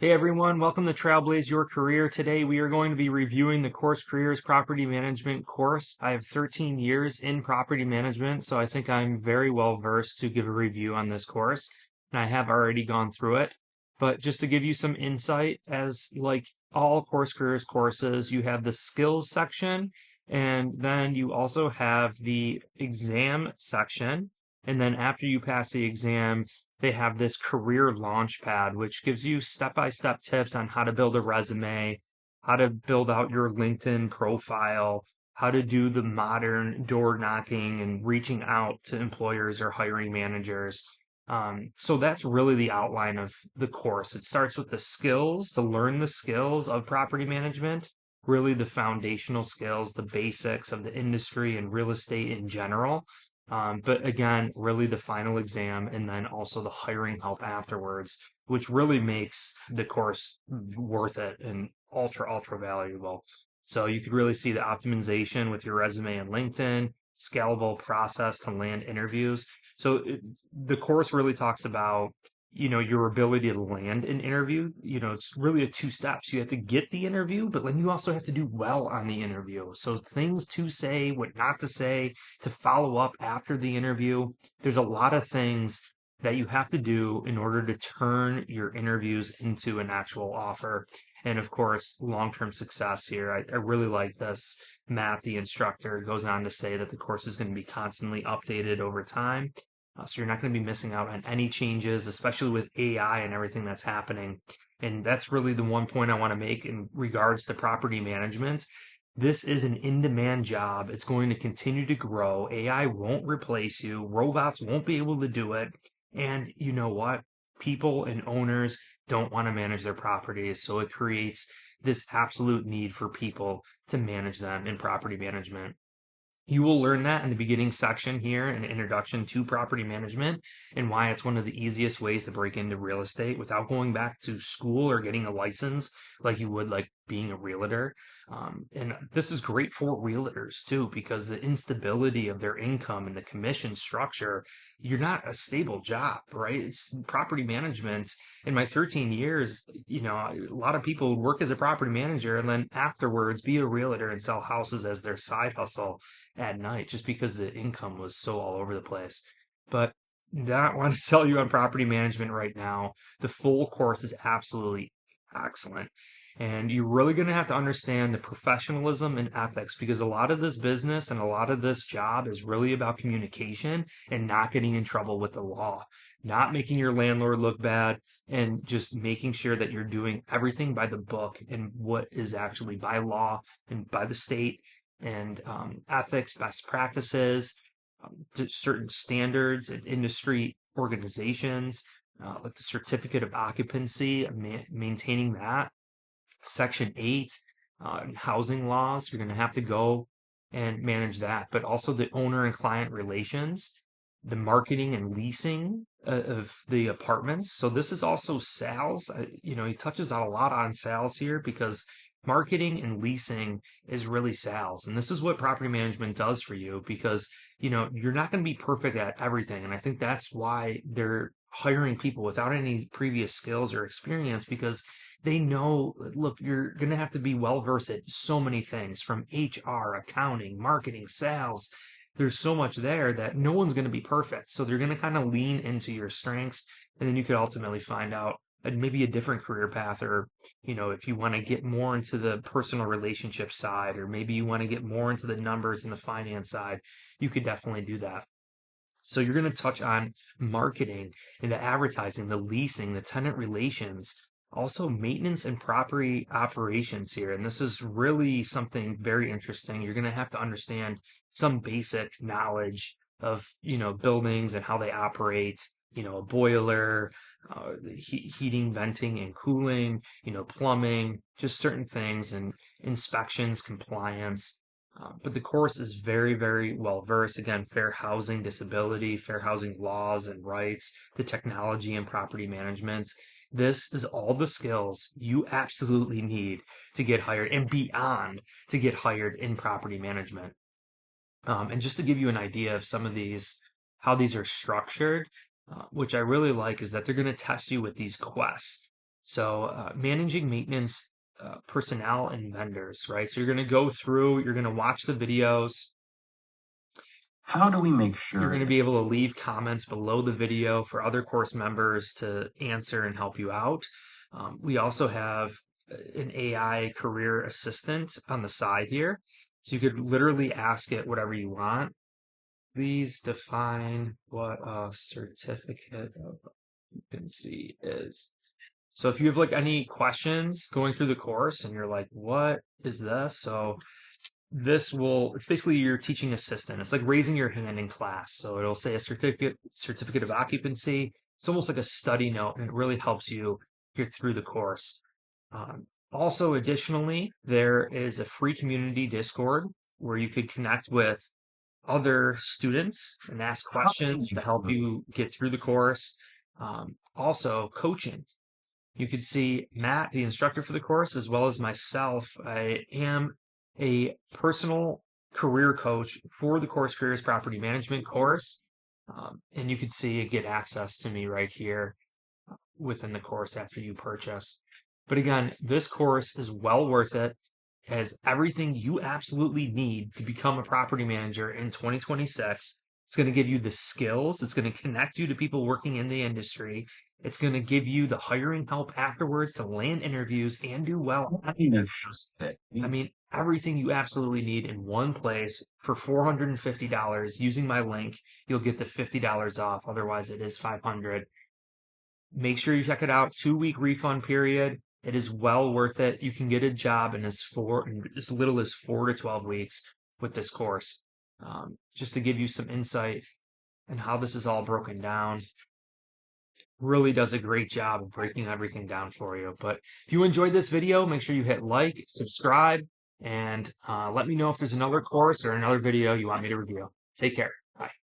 Hey everyone, welcome to Trailblaze Your Career. Today we are going to be reviewing the CourseCareers Property Management course. I have 13 years in property management, so I think I'm very well versed to give a review on this course, and I have already gone through it. But just to give you some insight, as like all CourseCareers courses, you have the skills section, and then you also have the exam section. And then after you pass the exam, they have this career launch pad, which gives you step-by-step tips on how to build a resume, how to build out your LinkedIn profile, how to do the modern door knocking and reaching out to employers or hiring managers. So that's really the outline of the course. It starts with the skills, to learn the skills of property management, really the foundational skills, the basics of the industry and real estate in general. But again, really the final exam and then also the hiring help afterwards, which really makes the course worth it and ultra valuable. So you could really see the optimization with your resume and LinkedIn, scalable process to land interviews. The course really talks about your ability to land an interview. It's really a two steps. You have to get the interview, but then you also have to do well on the interview. So things to say, what not to say, to follow up after the interview. There's a lot of things that you have to do in order to turn your interviews into an actual offer. And of course, long-term success here. I really like this. Matt, the instructor, goes on to say that the course is going to be constantly updated over time. So you're not going to be missing out on any changes, especially with AI and everything that's happening. And that's really the one point I want to make in regards to property management. This is an in-demand job. It's going to continue to grow. AI won't replace you. Robots won't be able to do it. And you know what? People and owners don't want to manage their properties. So it creates this absolute need for people to manage them in property management. You will learn that in the beginning section here, an introduction to property management and why it's one of the easiest ways to break into real estate without going back to school or getting a license like you would like being a realtor. And this is great for realtors too, because the instability of their income and the commission structure, you're not a stable job, right? It's property management. In my 13 years, a lot of people would work as a property manager and then afterwards be a realtor and sell houses as their side hustle at night just because the income was so all over the place. But not want to sell you on property management right now. The full course is absolutely excellent. And you're really going to have to understand the professionalism and ethics because a lot of this business and a lot of this job is really about communication and not getting in trouble with the law, not making your landlord look bad, and just making sure that you're doing everything by the book and what is actually by law and by the state and ethics, best practices, to certain standards and industry organizations, like the certificate of occupancy, maintaining that. Section 8, housing laws, you're going to have to go and manage that, but also the owner and client relations, the marketing and leasing of the apartments. So this is also sales. He touches on a lot on sales here because marketing and leasing is really sales. And this is what property management does for you because, you're not going to be perfect at everything. And I think that's why they're hiring people without any previous skills or experience because they know, look, you're going to have to be well versed at so many things from HR, accounting, marketing, sales. There's so much there that no one's going to be perfect. So they're going to kind of lean into your strengths. And then you could ultimately find out maybe a different career path or, if you want to get more into the personal relationship side, or maybe you want to get more into the numbers and the finance side, you could definitely do that. So you're going to touch on marketing and the advertising, the leasing, the tenant relations, also maintenance and property operations here. And this is really something very interesting. You're going to have to understand some basic knowledge of, buildings and how they operate, a boiler, heating, venting, and cooling, plumbing, just certain things and inspections, compliance. But the course is very, very well versed. Again, fair housing, disability, fair housing laws and rights, the technology and property management. This is all the skills you absolutely need to get hired and beyond to get hired in property management. And just to give you an idea of some of these, how these are structured, which I really like, is that they're going to test you with these quests. So managing maintenance personnel and vendors, right? So you're going to go through, you're going to watch the videos. How do we make You're sure going to that be able to leave comments below the video for other course members to answer and help you out. We also have an AI career assistant on the side here. So you could literally ask it whatever you want. Please define what a certificate of occupancy is. So if you have like any questions going through the course and you're like, what is this? So it's basically your teaching assistant. It's like raising your hand in class. So it'll say a certificate of occupancy. It's almost like a study note, and it really helps you get through the course. Also, additionally, there is a free community Discord where you could connect with other students and ask how do we questions to make help sure you get through the course. Also, coaching. You could see Matt, the instructor for the course, as well as myself. I am a personal career coach for the CourseCareers Property Management course. And you could see get access to me right here within the course after you purchase. But again, this course is well worth it, has everything you absolutely need to become a property manager in 2026. It's going to give you the skills. It's going to connect you to people working in the industry. It's going to give you the hiring help afterwards to land interviews and do well. how do we make sure that I mean, everything you absolutely need in one place for $450 using my link. You'll get the $50 off. Otherwise, it is $500. Make sure you check it out. 2-week refund period. It is well worth it. You can get a job in as little as 4 to 12 weeks with this course. Just to give you some insight and how this is all broken down. Really does a great job of breaking everything down for you. But if you enjoyed this video, make sure you hit like, subscribe, and let me know if there's another course or another video you want me to review. Take care.